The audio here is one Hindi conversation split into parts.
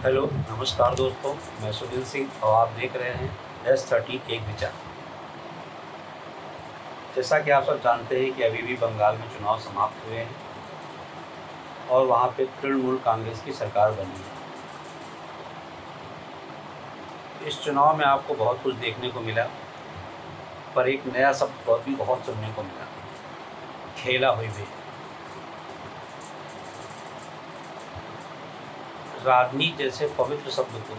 हेलो नमस्कार दोस्तों, मैं सुनील सिंह और आप देख रहे हैं S30 एक विचार। जैसा कि आप सब जानते हैं कि अभी भी बंगाल में चुनाव समाप्त हुए हैं और वहाँ पे तृणमूल कांग्रेस की सरकार बनी है। इस चुनाव में आपको बहुत कुछ देखने को मिला, पर एक नया शब्द भी बहुत सुनने को मिला, खेला हुई भी। राजनीति जैसे पवित्र शब्द को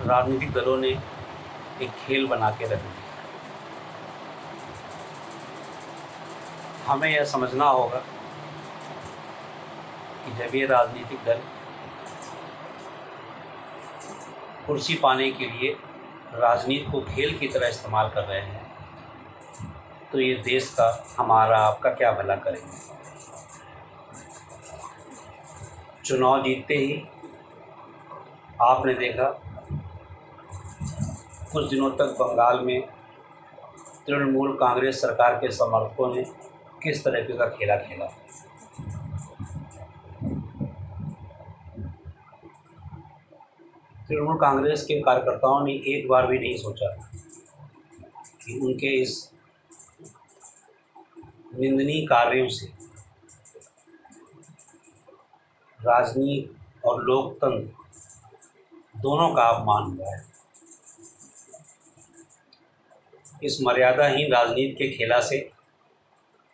राजनीतिक दलों ने एक खेल बना के रख दिया। हमें यह समझना होगा कि जब ये राजनीतिक दल कुर्सी पाने के लिए राजनीति को खेल की तरह इस्तेमाल कर रहे हैं, तो ये देश का, हमारा, आपका क्या भला करेंगे। चुनाव जीतते ही आपने देखा कुछ दिनों तक बंगाल में तृणमूल कांग्रेस सरकार के समर्थकों ने किस तरीके का खेला खेला। तृणमूल कांग्रेस के कार्यकर्ताओं ने एक बार भी नहीं सोचा कि उनके इस निंदनीय कार्यों से राजनीति और लोकतंत्र दोनों का अपमान हुआ है। इस मर्यादाहीन राजनीति के खेला से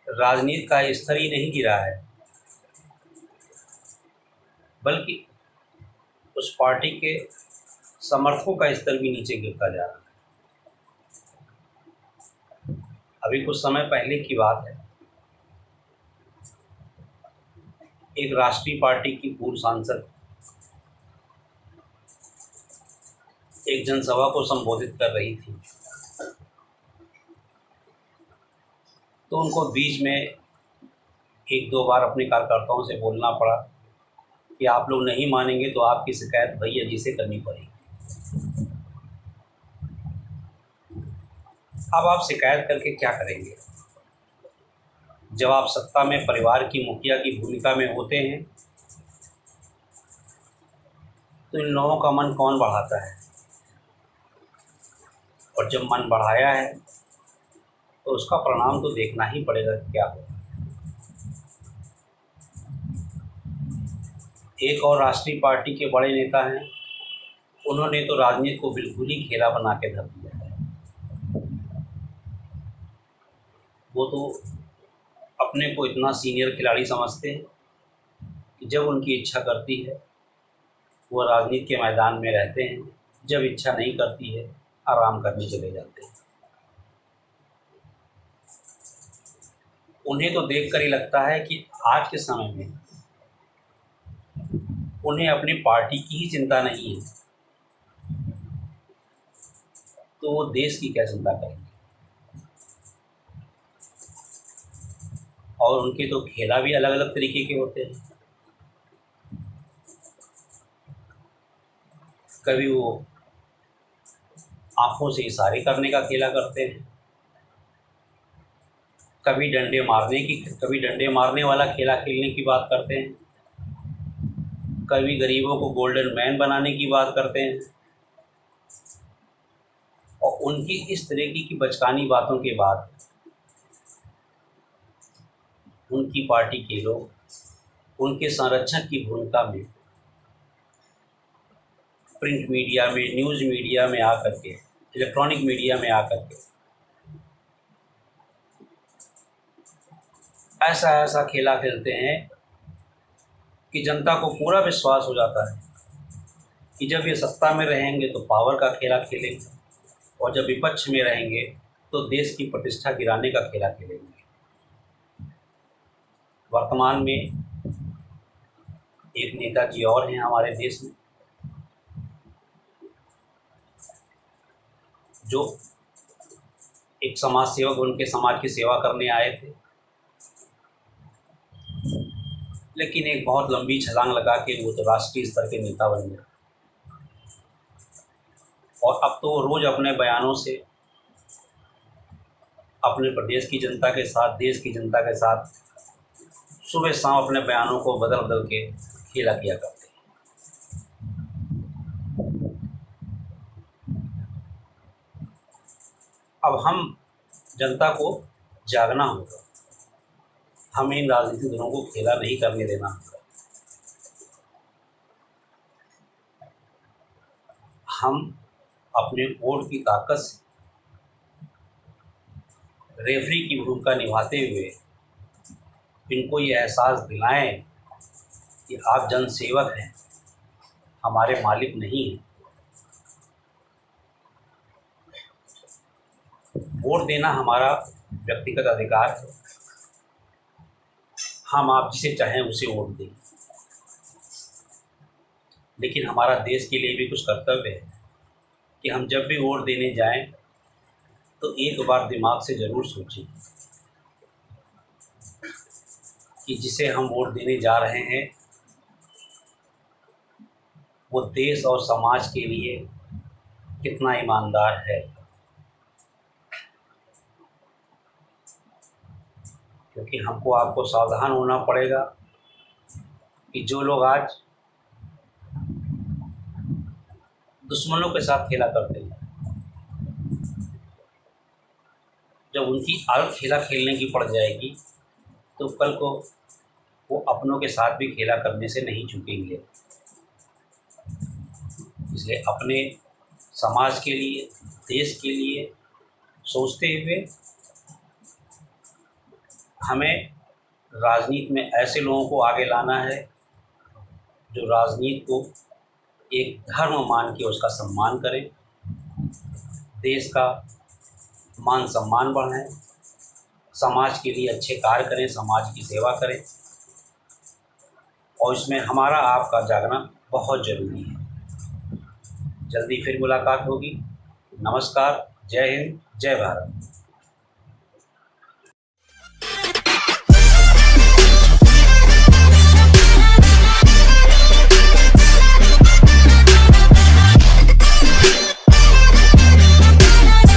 राजनीति का स्तर ही नहीं गिरा है, बल्कि उस पार्टी के समर्थकों का स्तर भी नीचे गिरता जा रहा है। अभी कुछ समय पहले की बात है, एक राष्ट्रीय पार्टी की पूर्व सांसद एक जनसभा को संबोधित कर रही थी, तो उनको बीच में एक दो बार अपने कार्यकर्ताओं से बोलना पड़ा कि आप लोग नहीं मानेंगे तो आपकी शिकायत भैया जी से करनी पड़ेगी। अब आप शिकायत करके क्या करेंगे? जब आप सत्ता में परिवार की मुखिया की भूमिका में होते हैं, तो इन लोगों का मन कौन बढ़ाता है? और जब मन बढ़ाया है तो उसका परिणाम तो देखना ही पड़ेगा क्या होगा। एक और राष्ट्रीय पार्टी के बड़े नेता हैं, उन्होंने तो राजनीति को बिल्कुल ही खेला बना के धर दिया है। वो तो अपने को इतना सीनियर खिलाड़ी समझते हैं कि जब उनकी इच्छा करती है वो राजनीति के मैदान में रहते हैं, जब इच्छा नहीं करती है आराम करने चले जाते हैं। उन्हें तो देखकर ही लगता है कि आज के समय में उन्हें अपनी पार्टी की ही चिंता नहीं है, तो वो देश की क्या चिंता करेंगे। और उनके तो खेला भी अलग अलग तरीके के होते हैं। कभी वो आंखों से इशारे करने का खेला करते हैं, कभी डंडे मारने वाला खेला खेलने की बात करते हैं, कभी गरीबों को गोल्डन मैन बनाने की बात करते हैं। और उनकी इस तरीके की बचकानी बातों के बाद उनकी पार्टी के लोग उनके संरक्षक की भूमिका में प्रिंट मीडिया में, न्यूज़ मीडिया में आकर के, इलेक्ट्रॉनिक मीडिया में आकर के ऐसा ऐसा खेला खेलते हैं कि जनता को पूरा विश्वास हो जाता है कि जब ये सत्ता में रहेंगे तो पावर का खेला खेलेंगे, और जब विपक्ष में रहेंगे तो देश की प्रतिष्ठा गिराने का खेला खेलेंगे। वर्तमान में एक नेताजी और हैं हमारे देश में, जो एक समाज सेवक उनके समाज की सेवा करने आए थे, लेकिन एक बहुत लंबी छलांग लगा के वो तो राष्ट्रीय स्तर के नेता बन गए। और अब तो वो रोज़ अपने बयानों से अपने प्रदेश की जनता के साथ, देश की जनता के साथ सुबह शाम अपने बयानों को बदल बदल के खेला किया करते हैं। अब हम जनता को जागना होगा, हमें इन राजनीतिक दलों को खेला नहीं करने देना होगा। हम अपने वोट की ताकत से रेफरी की भूमिका निभाते हुए इनको ये एहसास दिलाएं कि आप जनसेवक हैं, हमारे मालिक नहीं हैं। वोट देना हमारा व्यक्तिगत अधिकार है, हम आप जिसे चाहें उसे वोट दें, लेकिन हमारा देश के लिए भी कुछ कर्तव्य है कि हम जब भी वोट देने जाएं तो एक बार दिमाग से ज़रूर सोचें कि जिसे हम वोट देने जा रहे हैं वो देश और समाज के लिए कितना ईमानदार है। क्योंकि हमको आपको सावधान होना पड़ेगा कि जो लोग आज दुश्मनों के साथ खेला करते हैं, जब उनकी आदत खेला खेलने की पड़ जाएगी तो कल को वो अपनों के साथ भी खेला करने से नहीं चूकेंगे। इसलिए अपने समाज के लिए, देश के लिए सोचते हुए हमें राजनीति में ऐसे लोगों को आगे लाना है जो राजनीति को एक धर्म मान के उसका सम्मान करें, देश का मान सम्मान बढ़ाएं, समाज के लिए अच्छे कार्य करें, समाज की सेवा करें, और इसमें हमारा आपका जागना बहुत ज़रूरी है। जल्दी फिर मुलाकात होगी। नमस्कार, जय हिंद, जय भारत।